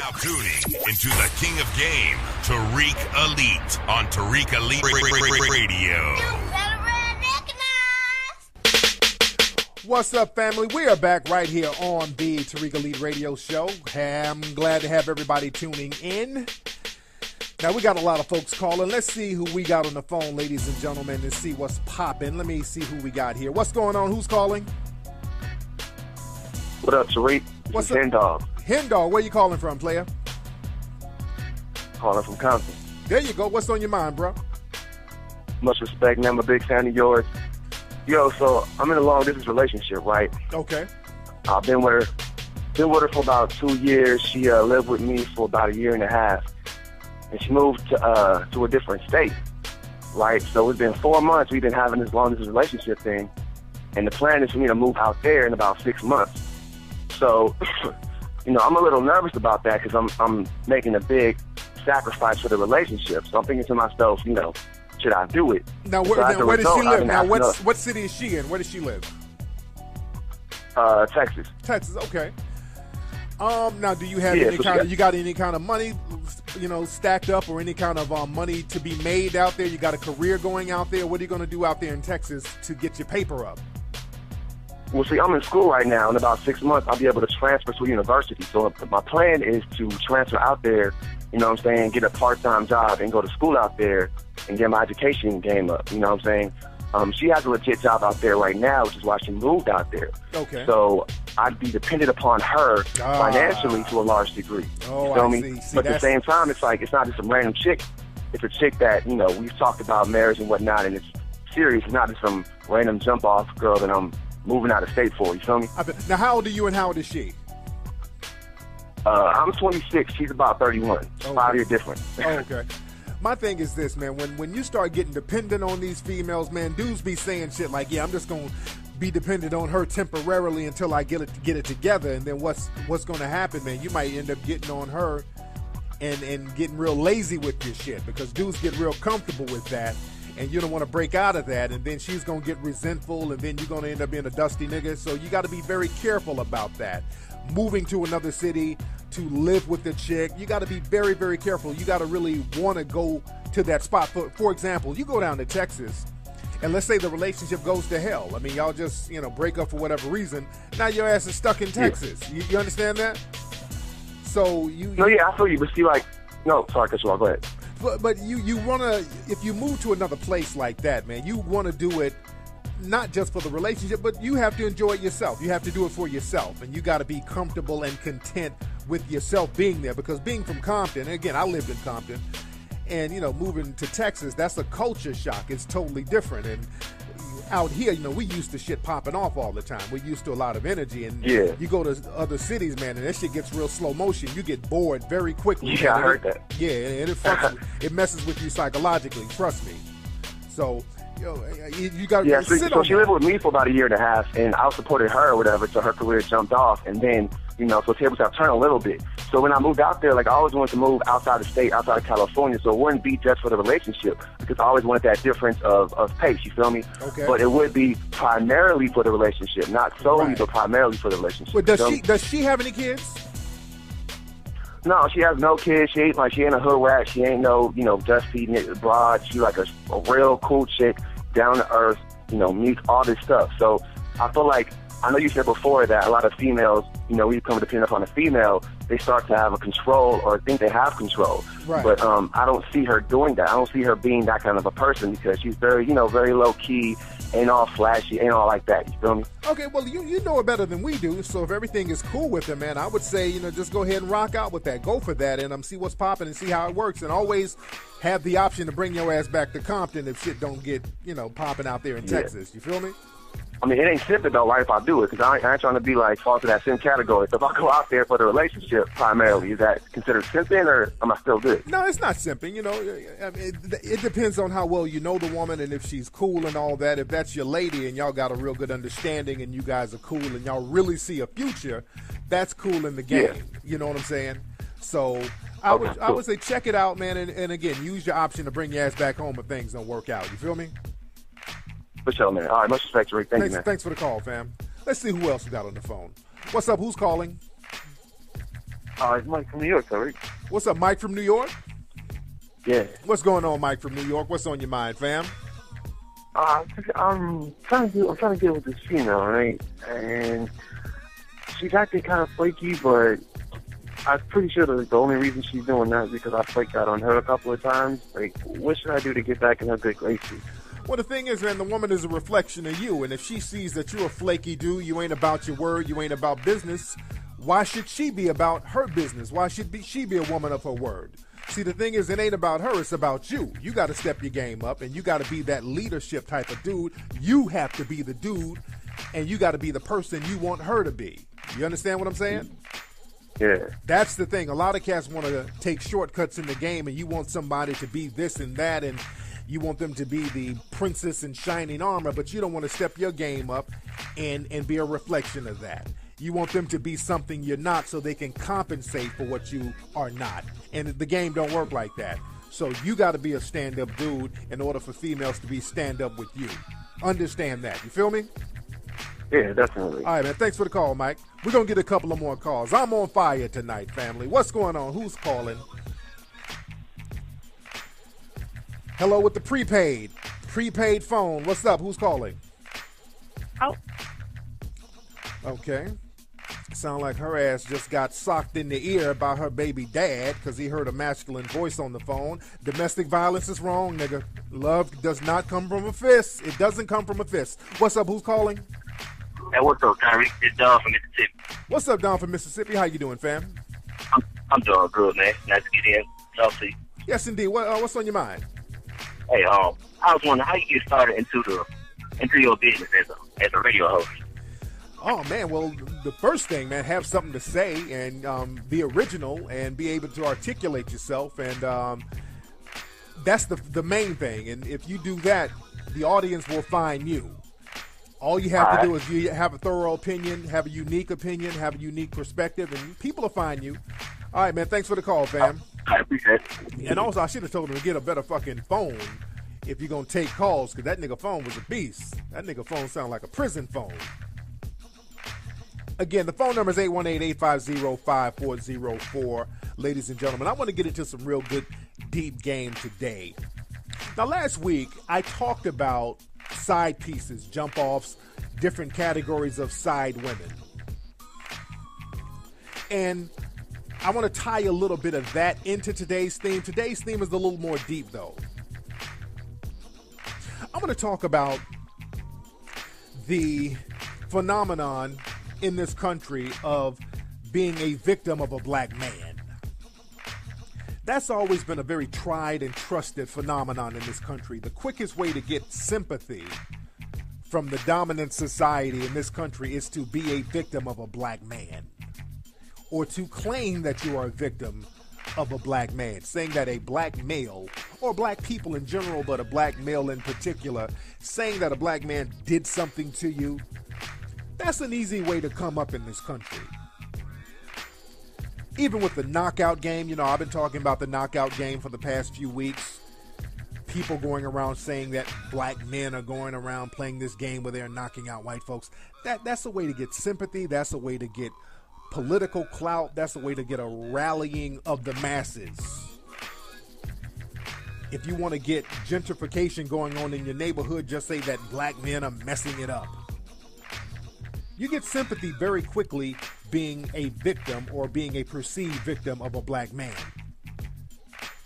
now tuning into the king of game, Tariq Elite, on Tariq Elite Radio. What's up, family? We are back right here on the Tariq Elite Radio Show. I'm glad to have everybody tuning in. Now, we got a lot of folks calling. Let's see who we got on the phone, ladies and gentlemen, and see what's popping. Let me see who we got here. What's going on? Who's calling? What up, Tariq? What's up? Hen Dog. Hen Dog, where you calling from, player? Calling from Compton. There you go. What's on your mind, bro? Much respect, man. I'm a big fan of yours. Yo, so I'm in a long-distance relationship, right? Okay. I've been with her for about 2 years. She lived with me for about a year and a half. And she moved to a different state, right? So it's been 4 months we've been having this long-distance relationship thing. And the plan is for me to move out there in about 6 months. So, I'm a little nervous about that because I'm making a big sacrifice for the relationship. So I'm thinking to myself, should I do it? Now, where does she live? Now, what city is she in? Where does she live? Texas. Texas, okay. Now, do you have you got any kind of money, stacked up, or any kind of money to be made out there? You got a career going out there? What are you going to do out there in Texas to get your paper up? Well, see, I'm in school right now. In about 6 months, I'll be able to transfer to a university. So my plan is to transfer out there, get a part-time job and go to school out there and get my education game up, She has a legit job out there right now, which is why she moved out there. Okay. So I'd be dependent upon her financially to a large degree. Oh, you feel I me? see. But at the same time, it's like, it's not just some random chick. It's a chick that, we've talked about marriage and whatnot, and it's serious. It's not just some random jump-off girl that I'm moving out of state for, you feel me? Now, how old are you and how old is she? I'm 26. She's about 31. Okay. 5-year difference. Okay. My thing is this, man. When you start getting dependent on these females, man, dudes be saying shit like, yeah, I'm just going to be dependent on her temporarily until I get it together. And then what's going to happen, man? You might end up getting on her and getting real lazy with your shit because dudes get real comfortable with that. And you don't want to break out of that, and then she's going to get resentful, and then you're going to end up being a dusty nigga. So you got to be very careful about that. Moving to another city to live with the chick, you got to be very, very careful. You got to really want to go to that spot. For example, you go down to Texas, and let's say the relationship goes to hell. I mean, y'all just, break up for whatever reason. Now your ass is stuck in Texas. Yeah. You understand that? So No, yeah, I feel you, but see, no, sorry, cut you off. Go ahead. But you want to, if you move to another place like that, man, you want to do it not just for the relationship, but you have to enjoy it yourself. You have to do it for yourself, and you got to be comfortable and content with yourself being there. Because being from Compton, and again, I lived in Compton, and, moving to Texas, that's a culture shock. It's totally different. And out here, we used to shit popping off all the time. We're used to a lot of energy. And you go to other cities, man, and that shit gets real slow motion. You get bored very quickly. Yeah, I heard that. Yeah, and it messes with you psychologically, trust me. So, you got to sit on so she lived with me for about a year and a half, and I supported her or whatever, so her career jumped off. And then, so tables have turned a little bit. So when I moved out there, I always wanted to move outside the state, outside of California, so it wouldn't be just for the relationship, because I always wanted that difference of pace, you feel me? Okay. But it would be primarily for the relationship, not solely, right, but primarily for the relationship. But does she have any kids? No, she has no kids. She ain't a hood rat. She ain't no, dusty broad. She like a real cool chick, down to earth, meets all this stuff. So I feel like, I know you said before that a lot of females, we become dependent upon a female, they start to have a control or think they have control. Right. But I don't see her doing that. I don't see her being that kind of a person because she's very, very low key, ain't all flashy, ain't all like that. You feel me? Okay, well, you know it better than we do. So if everything is cool with her, man, I would say, just go ahead and rock out with that. Go for that and see what's popping and see how it works. And always have the option to bring your ass back to Compton if shit don't get, popping out there in Texas. You feel me? I mean, it ain't simping though, right, if I do it, because I ain't trying to be fall to that sim category. So if I go out there for the relationship primarily, is that considered simping, or am I still good? No, it's not simping. I mean, it depends on how well you know the woman and if she's cool and all that. If that's your lady and y'all got a real good understanding and you guys are cool and y'all really see a future, that's cool in the game. Yeah. You know what I'm saying? So I would say check it out, man, and again, use your option to bring your ass back home if things don't work out. You feel me? For sure, man. All right, much respect, Tariq. Thank you, man. Thanks for the call, fam. Let's see who else we got on the phone. What's up? Who's calling? It's Mike from New York, Tariq. What's up, Mike from New York? Yeah. What's going on, Mike from New York? What's on your mind, fam? I'm trying to get with this female, right? And she's acting kind of flaky, but I'm pretty sure that the only reason she's doing that is because I flaked out on her a couple of times. Like, what should I do to get back in her good graces? Well, the thing is, man, the woman is a reflection of you, and if she sees that you're a flaky dude, you ain't about your word, you ain't about business, why should she be about her business? Why should she be a woman of her word? See, the thing is, it ain't about her, it's about you. You got to step your game up, and you got to be that leadership type of dude. You have to be the dude, and you got to be the person you want her to be. You understand what I'm saying? Yeah. That's the thing. A lot of cats want to take shortcuts in the game, and you want somebody to be this and that, and you want them to be the princess in shining armor, but you don't want to step your game up and be a reflection of that. You want them to be something you're not so they can compensate for what you are not. And the game don't work like that. So you got to be a stand-up dude in order for females to be stand-up with you. Understand that. You feel me? Yeah, definitely. All right, man. Thanks for the call, Mike. We're going to get a couple of more calls. I'm on fire tonight, family. What's going on? Who's calling? Hello with the prepaid phone. What's up? Who's calling? Oh. Okay. Sound like her ass just got socked in the ear by her baby dad because he heard a masculine voice on the phone. Domestic violence is wrong, nigga. Love does not come from a fist. It doesn't come from a fist. What's up? Who's calling? Hey, what's up, Tariq? It's Don from Mississippi. What's up, Don from Mississippi? How you doing, fam? I'm doing good, man. Nice to get in. Talk to you. Yes, indeed. What's on your mind? Hey, I was wondering how you get started into your business as a radio host. Oh, man, well, the first thing, man, have something to say and be original and be able to articulate yourself, and that's the main thing. And if you do that, the audience will find you. All you have to do is you have a thorough opinion, have a unique opinion, have a unique perspective, and people will find you. All right, man, thanks for the call, fam. I appreciate it. And also, I should have told him to get a better fucking phone if you're going to take calls, because that nigga phone was a beast. That nigga phone sound like a prison phone. Again, the phone number is 818-850-5404. Ladies and gentlemen, I want to get into some real good, deep game today. Now, last week, I talked about side pieces, jump-offs, different categories of side women. And I want to tie a little bit of that into today's theme. Today's theme is a little more deep, though. I'm going to talk about the phenomenon in this country of being a victim of a black man. That's always been a very tried and trusted phenomenon in this country. The quickest way to get sympathy from the dominant society in this country is to be a victim of a black man, or to claim that you are a victim of a black man, saying that a black male, or black people in general, but a black male in particular, saying that a black man did something to you. That's an easy way to come up in this country. Even with the knockout game, I've been talking about the knockout game for the past few weeks. People going around saying that black men are going around playing this game where they're knocking out white folks. That's a way to get sympathy. That's a way to get political clout. That's a way to get a rallying of the masses. If you want to get gentrification going on in your neighborhood, just say that black men are messing it up. You get sympathy very quickly being a victim or being a perceived victim of a black man.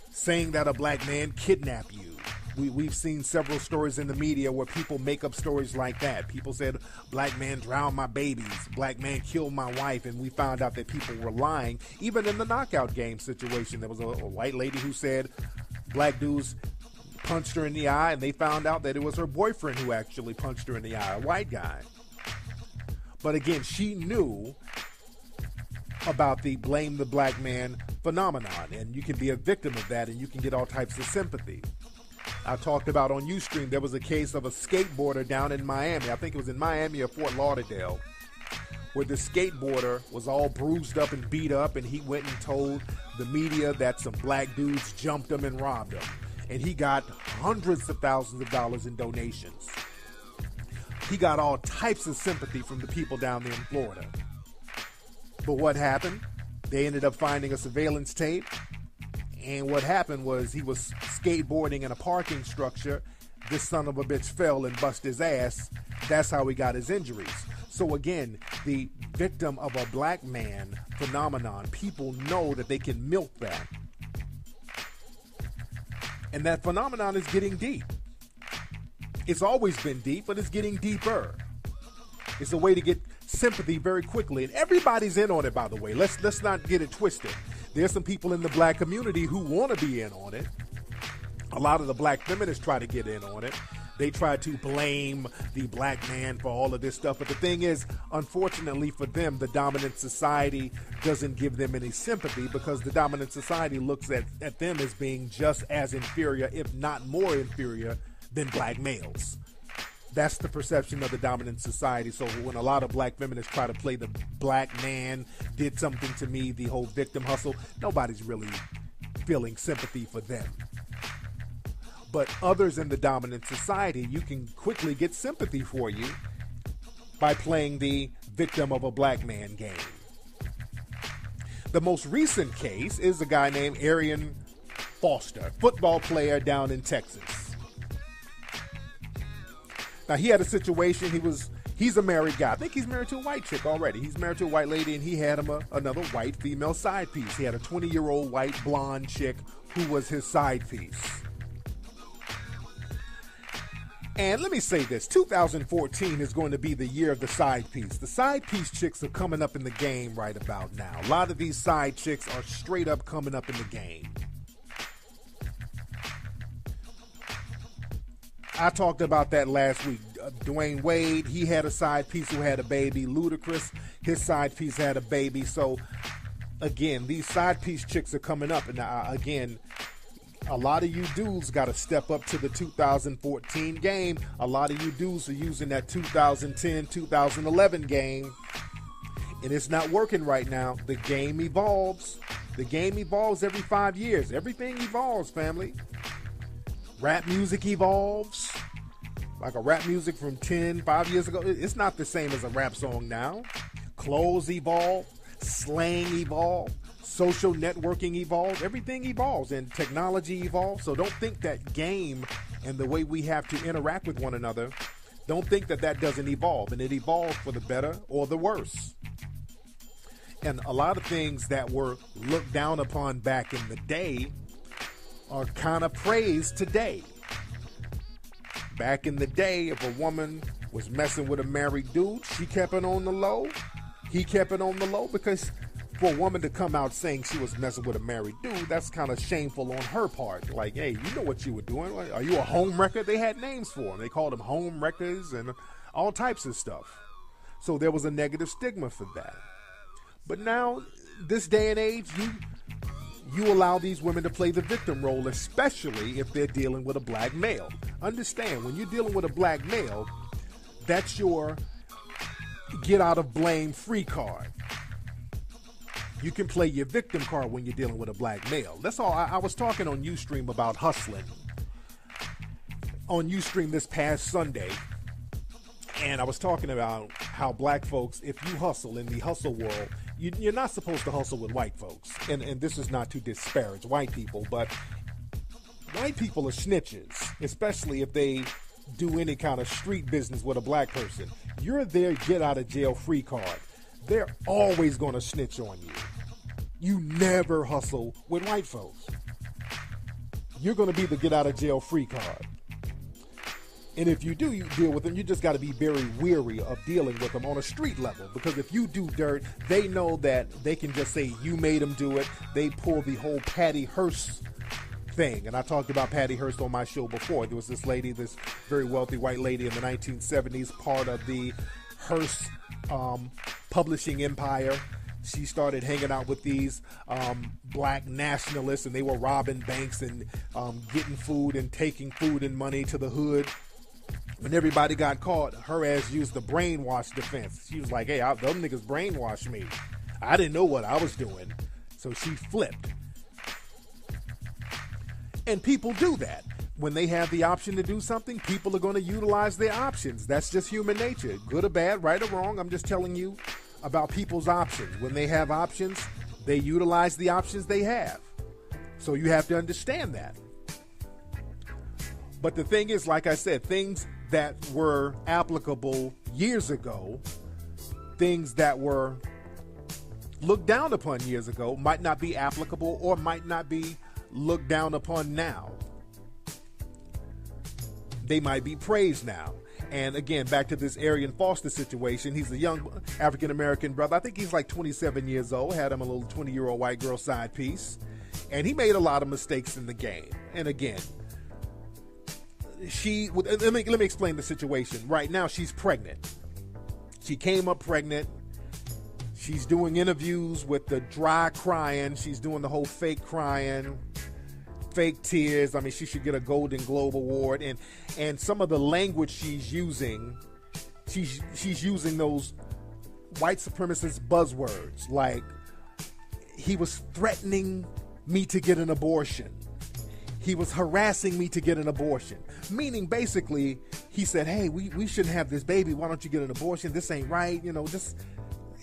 Saying that a black man kidnapped you. We've seen several stories in the media where people make up stories like that. People said, black man drowned my babies, black man killed my wife, and we found out that people were lying. Even in the knockout game situation, there was a white lady who said black dudes punched her in the eye, and they found out that it was her boyfriend who actually punched her in the eye, a white guy. But again, she knew about the blame the black man phenomenon, and you can be a victim of that, and you can get all types of sympathy. I talked about on Ustream, there was a case of a skateboarder down in Miami. I think it was in Miami or Fort Lauderdale, where the skateboarder was all bruised up and beat up, and he went and told the media that some black dudes jumped him and robbed him. And he got hundreds of thousands of dollars in donations. He got all types of sympathy from the people down there in Florida. But what happened? They ended up finding a surveillance tape, and what happened was he was skateboarding in a parking structure. This son of a bitch fell and busted his ass. That's how he got his injuries. So again, the victim of a black man phenomenon, people know that they can milk that. And that phenomenon is getting deep. It's always been deep, but it's getting deeper. It's a way to get sympathy very quickly. And everybody's in on it, by the way. Let's not get it twisted. There's some people in the black community who want to be in on it. A lot of the black feminists try to get in on it. They try to blame the black man for all of this stuff. But the thing is, unfortunately for them, the dominant society doesn't give them any sympathy, because the dominant society looks at them as being just as inferior, if not more inferior, than black males. That's the perception of the dominant society. So when a lot of black feminists try to play the black man did something to me, the whole victim hustle, nobody's really feeling sympathy for them. But others in the dominant society, you can quickly get sympathy for you by playing the victim of a black man game. The most recent case is a guy named Arian Foster, football player down in Texas. Now, he had a situation. He's a married guy. I think he's married to a white chick already. He's married to a white lady, and he had him another white female side piece. He had a 20-year-old white blonde chick who was his side piece. And let me say this, 2014 is going to be the year of the side piece. The side piece chicks are coming up in the game right about now. A lot of these side chicks are straight up coming up in the game. I talked about that last week. Dwayne Wade, he had a side piece who had a baby. Ludacris, his side piece had a baby. So, again, these side piece chicks are coming up. And again, a lot of you dudes got to step up to the 2014 game. A lot of you dudes are using that 2010, 2011 game. And it's not working right now. The game evolves. The game evolves every 5 years. Everything evolves, family. Rap music evolves. Like a rap music from 5 years ago. It's not the same as a rap song now. Clothes evolve. Slang evolve. Social networking evolves. Everything evolves, and technology evolves. So don't think that game and the way we have to interact with one another, don't think that that doesn't evolve. And it evolves for the better or the worse. And a lot of things that were looked down upon back in the day are kind of praised today. Back in the day, if a woman was messing with a married dude, she kept it on the low. He kept it on the low, because for a woman to come out saying she was messing with a married dude, that's kind of shameful on her part. Like, hey, you know what you were doing. Are you a home wrecker? They had names for them. They called them home wreckers and all types of stuff. So there was a negative stigma for that. But now, this day and age, you allow these women to play the victim role, especially if they're dealing with a black male. Understand, when you're dealing with a black male, that's your get out of blame free card. You can play your victim card when you're dealing with a black male. That's all. I was talking on Ustream about hustling. On Ustream this past Sunday, and I was talking about how black folks, if you hustle in the hustle world, you're not supposed to hustle with white folks. And this is not to disparage white people, but white people are snitches, especially if they do any kind of street business with a black person. You're their get out of jail free card. They're always going to snitch on you. You never hustle with white folks. You're going to be the get out of jail free card. And if you do, you deal with them, you just got to be very weary of dealing with them on a street level. Because if you do dirt, they know that they can just say you made them do it. They pull the whole Patty Hearst thing. And I talked about Patty Hearst on my show before. There was this lady, this very wealthy white lady in the 1970s, part of the Hearst publishing empire. She started hanging out with these black nationalists, and they were robbing banks and getting food and taking food and money to the hood. When everybody got caught, her ass used the brainwash defense. She was like, hey, them niggas brainwashed me. I didn't know what I was doing. So she flipped. And people do that. When they have the option to do something, people are going to utilize their options. That's just human nature. Good or bad, right or wrong, I'm just telling you about people's options. When they have options, They utilize the options they have. So you have to understand that. But the thing is, like I said, things that were applicable years ago, things that were looked down upon years ago, might not be applicable or might not be looked down upon now. They might be praised now. And again, back to this Arian Foster situation. He's a young African-American brother. I think he's like 27 years old. Had him a little 20-year-old white girl side piece. And he made a lot of mistakes in the game. And again, let me explain the situation. Right now, she's pregnant. She came up pregnant. She's doing interviews with the dry crying. She's doing the whole fake crying, fake tears. I mean, she should get a Golden Globe Award. And some of the language she's using those white supremacist buzzwords, like he was threatening me to get an abortion. He was harassing me to get an abortion. Meaning, basically, he said, hey, we shouldn't have this baby. Why don't you get an abortion? This ain't right.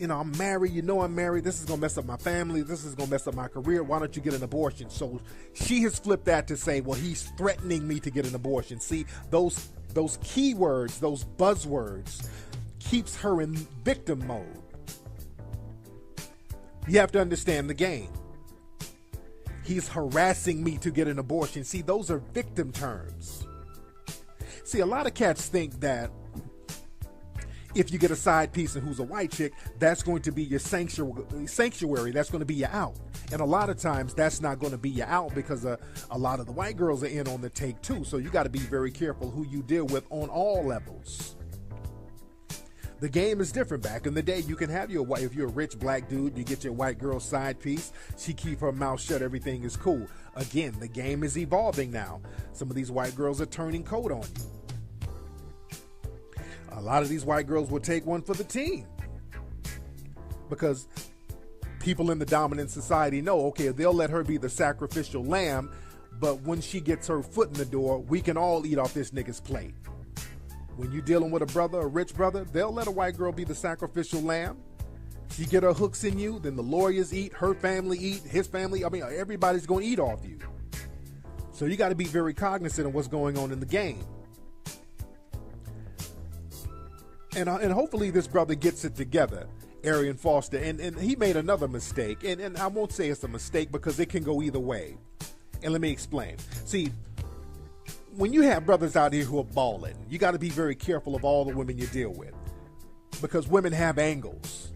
I'm married. I'm married. This is going to mess up my family. This is going to mess up my career. Why don't you get an abortion? So she has flipped that to say, well, he's threatening me to get an abortion. See, those keywords, those buzzwords, keeps her in victim mode. You have to understand the game. He's harassing me to get an abortion. See, those are victim terms. See, a lot of cats think that if you get a side piece and who's a white chick, that's going to be your sanctuary. That's going to be your out. And a lot of times that's not going to be your out, because a lot of the white girls are in on the take too. So you got to be very careful who you deal with on all levels. The game is different. Back in the day, you can have if you're a rich black dude, you get your white girl side piece. She keep her mouth shut. Everything is cool. Again, the game is evolving now. Some of these white girls are turning coat on you. A lot of these white girls will take one for the team, because people in the dominant society know, okay, they'll let her be the sacrificial lamb, but when she gets her foot in the door, we can all eat off this nigga's plate. When you're dealing with a rich brother, they'll let a white girl be the sacrificial lamb. She get her hooks in you, then the lawyers eat, her family eat, his family. I mean, everybody's going to eat off you. So you got to be very cognizant of what's going on in the game. And hopefully this brother gets it together, Arian Foster. And he made another mistake. And I won't say it's a mistake, because it can go either way. And let me explain. See, when you have brothers out here who are balling, you got to be very careful of all the women you deal with, because women have angles,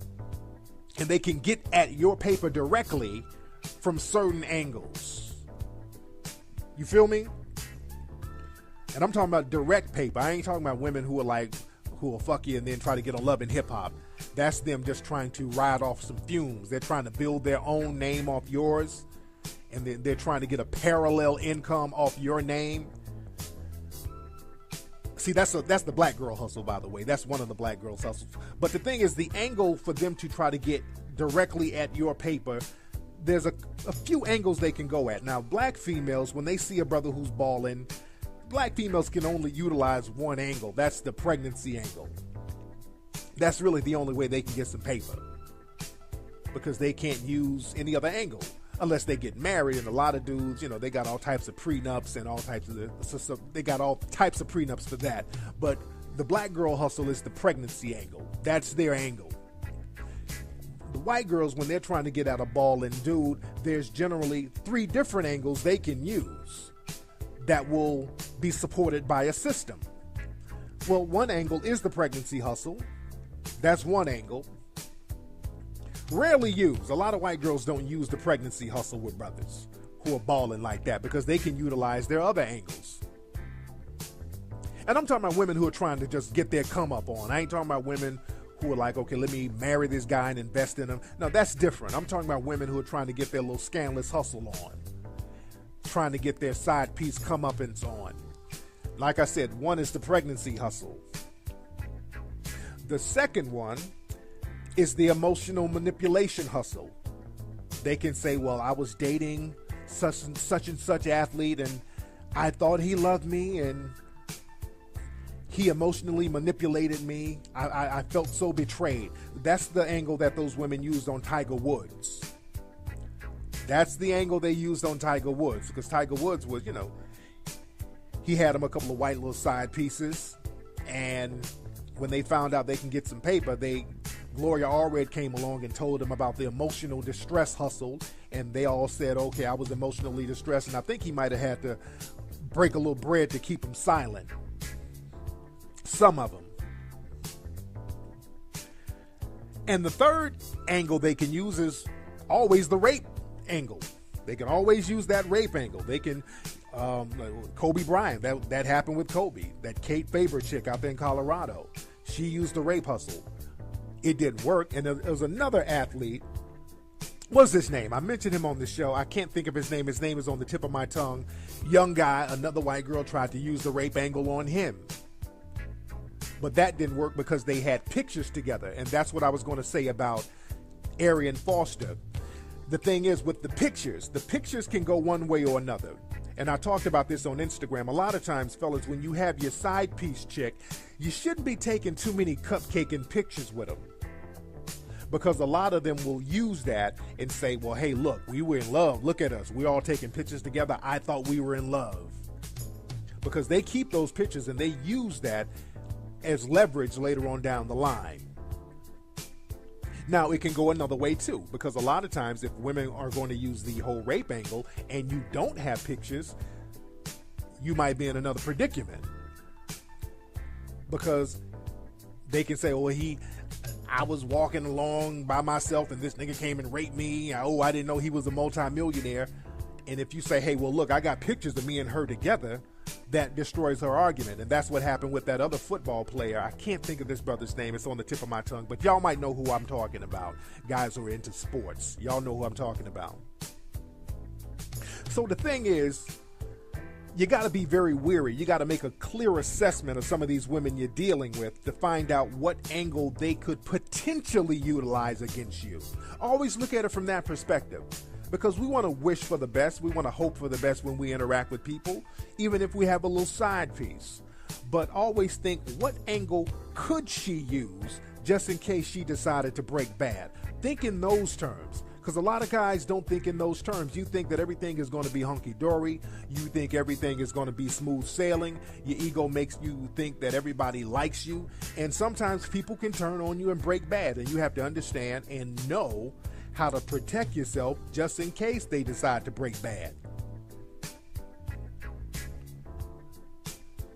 and they can get at your paper directly from certain angles. You feel me? And I'm talking about direct paper. I ain't talking about women who will fuck you and then try to get on Love and Hip Hop. That's them just trying to ride off some fumes. They're trying to build their own name off yours, and they're trying to get a parallel income off your name. See, that's the black girl hustle, by the way. That's one of the black girls' hustles. But the thing is, the angle for them to try to get directly at your paper, there's a few angles they can go at. Now, black females, when they see a brother who's balling, black females can only utilize one angle. That's the pregnancy angle. That's really the only way they can get some paper, because they can't use any other angle unless they get married. And a lot of dudes, they got all types of prenups and all types of they got all types of prenups for that. But the black girl hustle is the pregnancy angle. That's their angle. The white girls, when they're trying to get at a balling dude, there's generally 3 different angles they can use that will be supported by a system. Well, one angle is the pregnancy hustle. That's one angle. Rarely used. A lot of white girls don't use the pregnancy hustle with brothers who are balling like that, because they can utilize their other angles. And I'm talking about women who are trying to just get their come up on. I ain't talking about women who are like, okay, let me marry this guy and invest in him. No, that's different. I'm talking about women who are trying to get their little scandalous hustle on, trying to get their side piece comeuppance on. Like I said, one is the pregnancy hustle. The second one is the emotional manipulation hustle. They can say, well, I was dating such and such athlete, and I thought he loved me, and he emotionally manipulated me. I felt so betrayed. That's the angle that those women used on Tiger Woods. That's the angle they used on Tiger Woods, because Tiger Woods was, he had him a couple of white little side pieces, and when they found out they can get some paper, Gloria Allred came along and told them about the emotional distress hustle, and they all said, okay, I was emotionally distressed, and I think he might have had to break a little bread to keep him silent. Some of them. And the third angle they can use is always the rape angle. They can always use that rape angle. They can, Kobe Bryant, that happened with Kobe. That Kate Faber chick out there in Colorado, she used the rape hustle. It didn't work. And there was another athlete. What's his name? I mentioned him on the show. I can't think of his name. His name is on the tip of my tongue. Young guy, another white girl tried to use the rape angle on him. But that didn't work because they had pictures together. And that's what I was going to say about Arian Foster. The thing is, with the pictures can go one way or another. And I talked about this on Instagram. A lot of times, fellas, when you have your side piece chick, you shouldn't be taking too many cupcaking pictures with them. Because a lot of them will use that and say, well, hey, look, we were in love. Look at us. We're all taking pictures together. I thought we were in love. Because they keep those pictures and they use that as leverage later on down the line. Now, it can go another way too, because a lot of times if women are going to use the whole rape angle and you don't have pictures, you might be in another predicament. Because they can say, oh, I was walking along by myself and this nigga came and raped me. Oh, I didn't know he was a multimillionaire. And if you say, hey, well, look, I got pictures of me and her together, that destroys her argument. And that's what happened with that other football player. I can't think of this brother's name. It's on the tip of my tongue. But y'all might know who I'm talking about. Guys who are into sports. Y'all know who I'm talking about. So the thing is, you got to be very wary. You got to make a clear assessment of some of these women you're dealing with to find out what angle they could potentially utilize against you. Always look at it from that perspective. Because we want to wish for the best. We want to hope for the best when we interact with people, even if we have a little side piece. But always think, what angle could she use just in case she decided to break bad? Think in those terms. Because a lot of guys don't think in those terms. You think that everything is going to be hunky-dory. You think everything is going to be smooth sailing. Your ego makes you think that everybody likes you. And sometimes people can turn on you and break bad. And you have to understand and know how to protect yourself just in case they decide to break bad.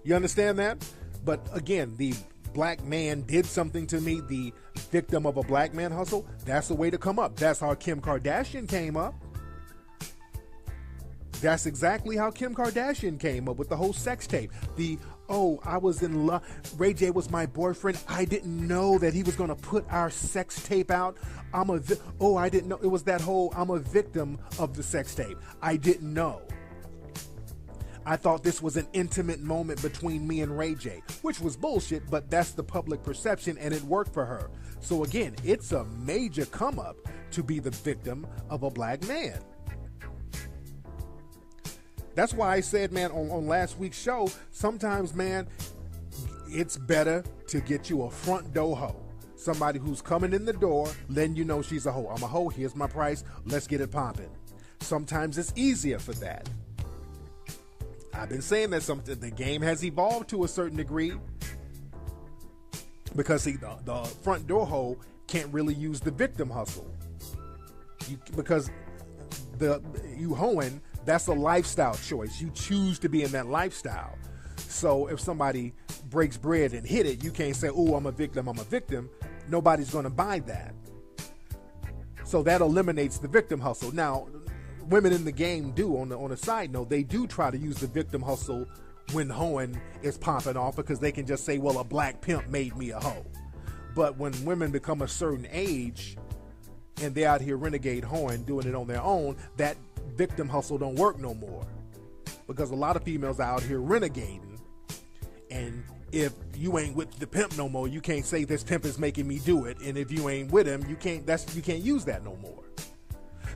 You understand that? But again, the black man did something to me, the victim of a black man hustle, that's the way to come up. That's how Kim Kardashian came up. That's exactly how Kim Kardashian came up with the whole sex tape. I was in love. Ray J was my boyfriend. I didn't know that he was going to put our sex tape out. I didn't know. It was that whole, I'm a victim of the sex tape. I didn't know. I thought this was an intimate moment between me and Ray J, which was bullshit, but that's the public perception and it worked for her. So again, it's a major come up to be the victim of a black man. That's why I said, man, on last week's show, sometimes, man, it's better to get you a front door hoe. Somebody who's coming in the door, letting you know she's a hoe. I'm a hoe, here's my price, let's get it popping. Sometimes it's easier for that. I've been saying that the game has evolved to a certain degree. Because see, the front door hoe can't really use the victim hustle. Because you hoeing, that's a lifestyle choice. You choose to be in that lifestyle. So if somebody breaks bread and hit it, you can't say, oh, I'm a victim. Nobody's going to buy that. So that eliminates the victim hustle. Now, women in the game do, on a side note, they do try to use the victim hustle when hoeing is popping off, because they can just say, well, a black pimp made me a hoe. But when women become a certain age and they're out here renegade hoeing, doing it on their own, that victim hustle don't work no more. Because a lot of females are out here renegading, and if you ain't with the pimp no more, you can't say this pimp is making me do it, and if you ain't with him, you can't use that no more.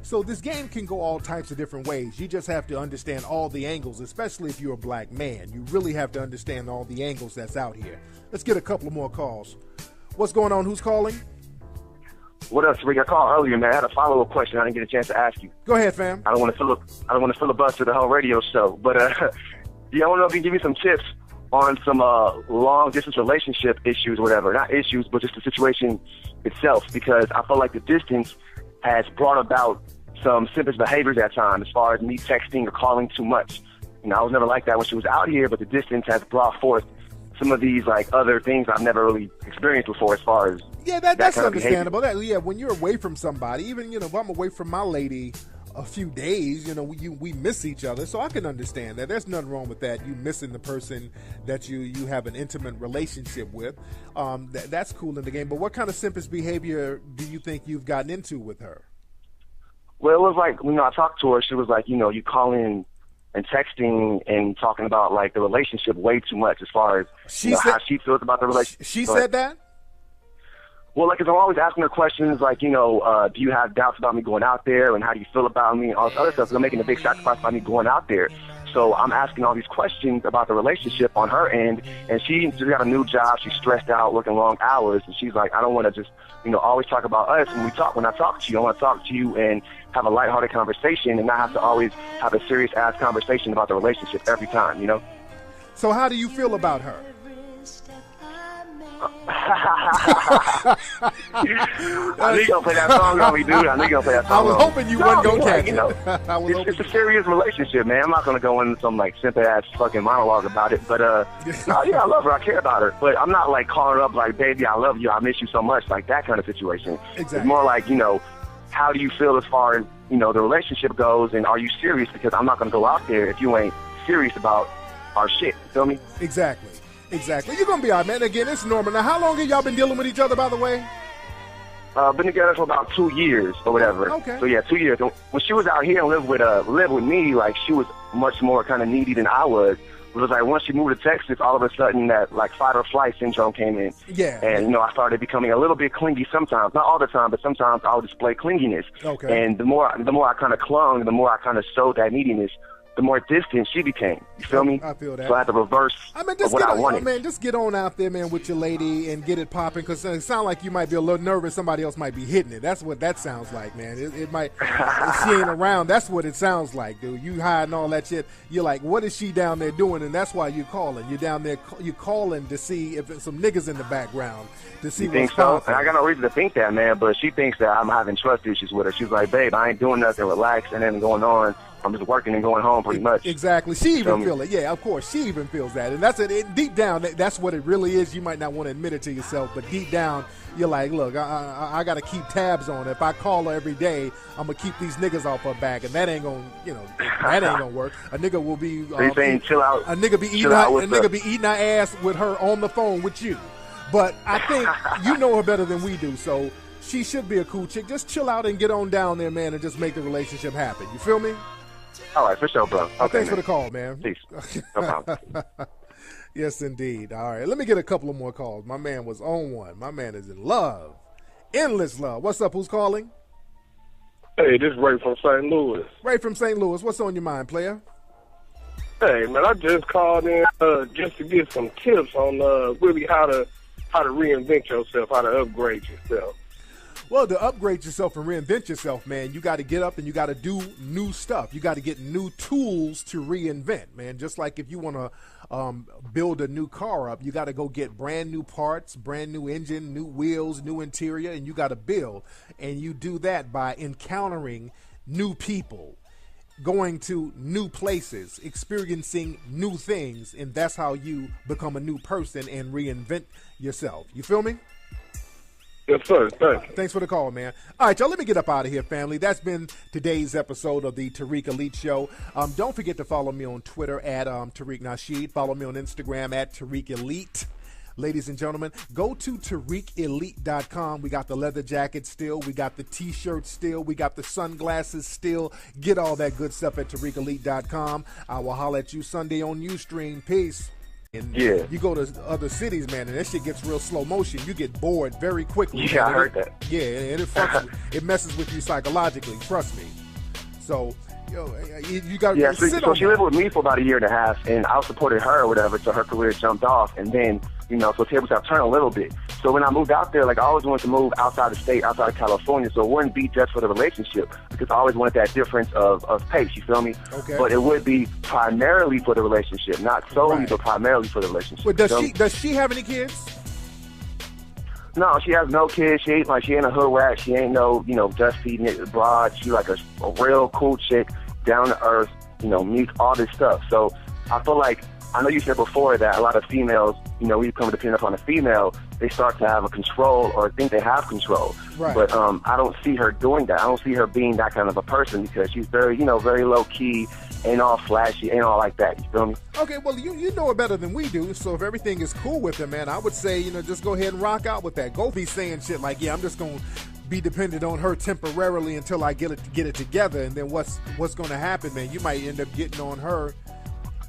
So this game can go all types of different ways. You just have to understand all the angles, especially if you're a black man. You really have to understand all the angles that's out here. Let's get a couple more calls. What's going on? Who's calling? What else, Rick? I called earlier, man. I had a follow-up question I didn't get a chance to ask you. Go ahead, fam. I don't want to filibuster the whole radio show, but yeah, I don't know if you can give me some tips on some long-distance relationship issues or whatever. Not issues, but just the situation itself, because I feel like the distance has brought about some simple behaviors at times, as far as me texting or calling too much. You know, I was never like that when she was out here, but the distance has brought forth some of these like other things I've never really experienced before, as far as that's understandable. When you're away from somebody, even if I'm away from my lady a few days, we miss each other, so I can understand that. There's nothing wrong with that. You missing the person that you have an intimate relationship with. That's cool in the game. But what kind of simplest behavior do you think you've gotten into with her? Well, it was like, I talked to her, she was like, you calling and texting and talking about like the relationship way too much, as far as how she feels about the relationship. She said that? Well, like, 'cause I'm always asking her questions like, do you have doubts about me going out there, and how do you feel about me, and all this other stuff. 'Cause I'm making a big sacrifice by me going out there. So I'm asking all these questions about the relationship on her end, and she just got a new job. She's stressed out, working long hours, and she's like, I don't want to just, always talk about us when I talk to you. I want to talk to you and have a lighthearted conversation, and not have to always have a serious ass conversation about the relationship every time, So how do you feel about her? I knew you gonna play that song on me, dude. I knew you gonna play that song. I was hoping you wasn't gonna catch it. It's a serious relationship, man. I'm not gonna go into some like simple ass fucking monologue about it, but no, yeah, I love her. I care about her, but I'm not like calling her up like, baby, I love you, I miss you so much, like that kind of situation. Exactly. It's more like, how do you feel as far as the relationship goes, and are you serious? Because I'm not gonna go out there if you ain't serious about our shit. You feel me? Exactly. You're going to be all right, man. Again, it's normal. Now, how long have y'all been dealing with each other, by the way? Been together for about 2 years or whatever. Okay. So, yeah, 2 years. When she was out here and lived with me, like, she was much more kind of needy than I was. It was like once she moved to Texas, all of a sudden that, like, fight or flight syndrome came in. Yeah. And, I started becoming a little bit clingy sometimes. Not all the time, but sometimes I'll display clinginess. Okay. And the more I kind of clung, the more I kind of showed that neediness, the more distant she became. You feel me? I feel that. So I had to reverse of what I wanted. Just get on out there, man, with your lady and get it popping, because it sounds like you might be a little nervous. Somebody else might be hitting it. That's what that sounds like, man. It might, if she ain't around, that's what it sounds like, dude. You hiding all that shit. You're like, what is she down there doing? And that's why you're calling. You're down there, you're calling to see if there's some niggas in the background, to see what's think so? And I got no reason to think that, man, but she thinks that I'm having trust issues with her. She's like, babe, I ain't doing nothing, relax, and then going on. I'm just working and going home pretty much. Exactly. She even feel it. Yeah, of course. She even feels that. And that's it. Deep down, that's what it really is. You might not want to admit it to yourself, but deep down, you're like, look, I got to keep tabs on her. If I call her every day, I'm going to keep these niggas off her back, and that ain't going to work. A nigga will be... So you're saying chill out? A nigga be eating her ass with her on the phone with you. But I think you know her better than we do, so she should be a cool chick. Just chill out and get on down there, man, and just make the relationship happen. You feel me? All right, for sure, bro. Okay, thanks for the call, man. Peace. No problem. Yes, indeed. All right, let me get a couple of more calls. My man was on one. My man is in love. Endless love. What's up? Who's calling? Hey, this is Ray from St. Louis. Ray from St. Louis. What's on your mind, player? Hey, man, I just called in just to get some tips on really how to reinvent yourself, how to upgrade yourself. Well, to upgrade yourself and reinvent yourself, man, you got to get up and you got to do new stuff. You got to get new tools to reinvent, man. Just like if you want to build a new car up, you got to go get brand new parts, brand new engine, new wheels, new interior, and you got to build. And you do that by encountering new people, going to new places, experiencing new things, and that's how you become a new person and reinvent yourself. You feel me? Yes, sir. Thanks for the call, man. All right, y'all, let me get up out of here, family. That's been today's episode of the Tariq Elite Show. Don't forget to follow me on Twitter at Tariq Nasheed. Follow me on Instagram at Tariq Elite. Ladies and gentlemen, go to TariqElite.com. We got the leather jacket still. We got the T-shirts still. We got the sunglasses still. Get all that good stuff at TariqElite.com. I will holler at you Sunday on Ustream. Peace. And yeah, you go to other cities, man, and that shit gets real slow motion. You get bored very quickly. Yeah, I heard that. Yeah, and it messes with you psychologically. Trust me. So, you got to sit on. So she lived with me for about 1.5 years, and I supported her or whatever, so her career jumped off, and then so tables have turned a little bit. So when I moved out there, like I always wanted to move outside the state, outside of California, so it wouldn't be just for the relationship because I always wanted that difference of pace, you feel me? Okay. But it would be primarily for the relationship, not solely, Right. but primarily for the relationship. But does she have any kids? No, she has no kids. She ain't a hood rat. She ain't no, dusty broad. She like a real cool chick, down to earth, meet all this stuff. So I feel like, I know you said before that a lot of females, we become dependent upon a female, they start to have a control or think they have control. Right. But I don't see her doing that. I don't see her being that kind of a person because she's very, very low key, ain't all flashy, ain't all like that. You feel me? Okay, well, you know it better than we do, so if everything is cool with her, man, I would say, just go ahead and rock out with that. Go be saying shit like, yeah, I'm just going to be dependent on her temporarily until I get it together, and then what's going to happen, man? You might end up getting on her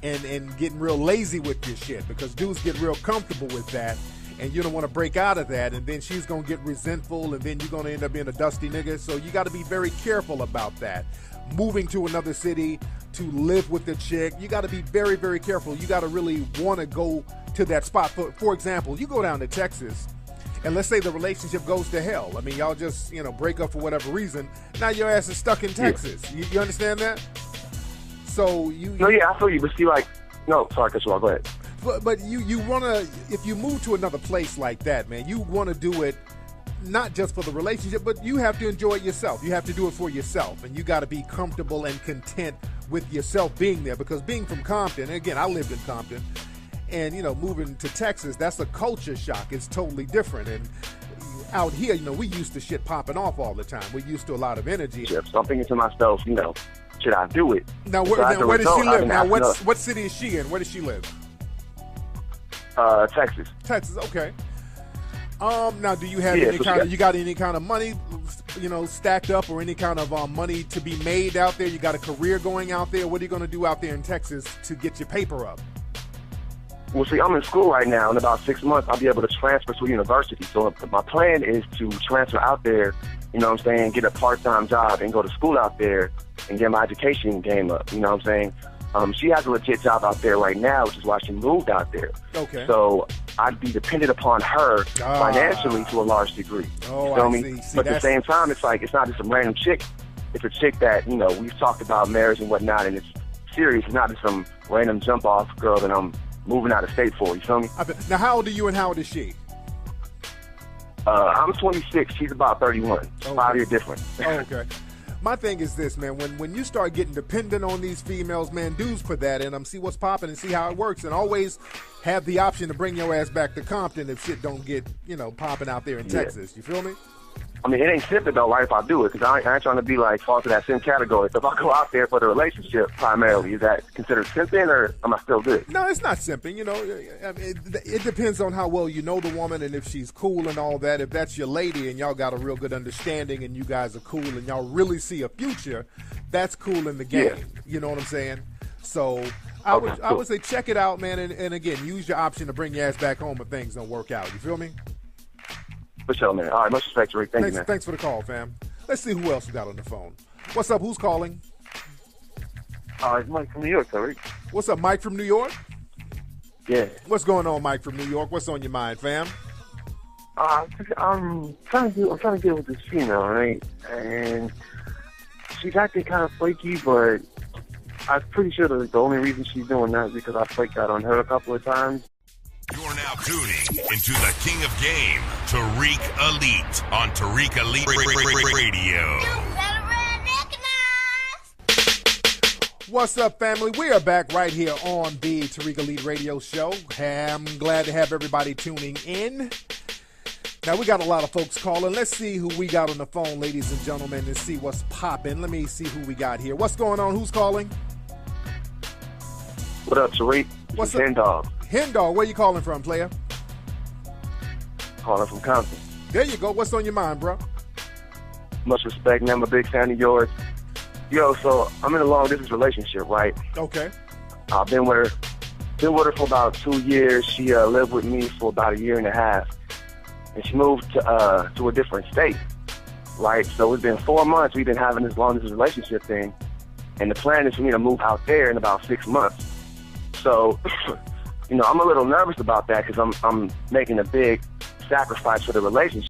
and getting real lazy with your shit because dudes get real comfortable with that, and you don't want to break out of that, and then she's going to get resentful, and then you're going to end up being a dusty nigga, so you got to be very careful about that. Moving to another city to live with the chick, you got to be very, very careful. You got to really want to go to that spot. For example, you go down to Texas, and let's say the relationship goes to hell. I mean, y'all just, break up for whatever reason. Now your ass is stuck in Texas. Yeah. You understand that? So No, yeah, I feel you, but see, no, sorry, cut you off, go ahead. But you want to, if you move to another place like that, man, you want to do it not just for the relationship, but you have to enjoy it yourself. You have to do it for yourself, and you got to be comfortable and content with yourself being there, because being from Compton, again, I lived in Compton, and moving to Texas, that's a culture shock. It's totally different. And out here, we used to shit popping off all the time. We're used to a lot of energy. So I'm thinking to myself, should I do it? Now, where does she live? Now, what city is she in? Where does she live? Texas. Texas, okay. Now, do you have you got any kind of money, stacked up, or any kind of money to be made out there? You got a career going out there? What are you going to do out there in Texas to get your paper up? Well, see, I'm in school right now. In about 6 months, I'll be able to transfer to a university. So my plan is to transfer out there, get a part-time job and go to school out there and get my education game up. She has a legit job out there right now, which is why she moved out there. Okay. So I'd be dependent upon her financially to a large degree. Oh, you feel I me? see. But at the same time, it's like, it's not just some random chick. It's a chick that, we've talked about marriage and whatnot, and it's serious. It's not just some random jump-off girl that I'm moving out of state for. You feel me? Now, how old are you and how old is she? I'm 26. She's about 31. Okay. 5-year difference. Oh, okay. My thing is this, man. When you start getting dependent on these females, man, dudes put that in them, see what's popping and see how it works, and always have the option to bring your ass back to Compton if shit don't get, popping out there in Texas. You feel me? I mean, it ain't simping though, right, if I do it, because I ain't trying to be fall to that sim category. So if I go out there for the relationship primarily, is that considered simping, or am I still good? No, it's not simping. I mean, it depends on how well you know the woman and if she's cool and all that. If that's your lady and y'all got a real good understanding and you guys are cool and y'all really see a future, that's cool in the game. Yeah. You know what I'm saying? So I would say check it out, man, and again, use your option to bring your ass back home if things don't work out. You feel me? For sure, man. All right, much respect, Tariq. Thank you, man. Thanks for the call, fam. Let's see who else we got on the phone. What's up? Who's calling? It's Mike from New York, Tariq. What's up, Mike from New York? Yeah. What's going on, Mike from New York? What's on your mind, fam? I'm trying to get with this female, right? And she's acting kind of flaky, but I'm pretty sure the only reason she's doing that is because I flaked out on her a couple of times. You're now tuning into the King of Game, Tariq Elite, on Tariq Elite Radio. What's up, family? We are back right here on the Tariq Elite Radio Show. I'm glad to have everybody tuning in. Now, we got a lot of folks calling. Let's see who we got on the phone, ladies and gentlemen, and see what's popping. Let me see who we got here. What's going on? Who's calling? What up, Tariq? What's up? Hendog. Hendog, where you calling from, player? Calling from Compton. There you go. What's on your mind, bro? Much respect, man. I'm a big fan of yours. Yo, so I'm in a long-distance relationship, right? Okay. I've been with her for about 2 years. She lived with me for about 1.5 years. And she moved to a different state, right? So it's been 4 months we've been having this long-distance relationship thing. And the plan is for me to move out there in about 6 months. So, I'm a little nervous about that because I'm making a big sacrifice for the relationship.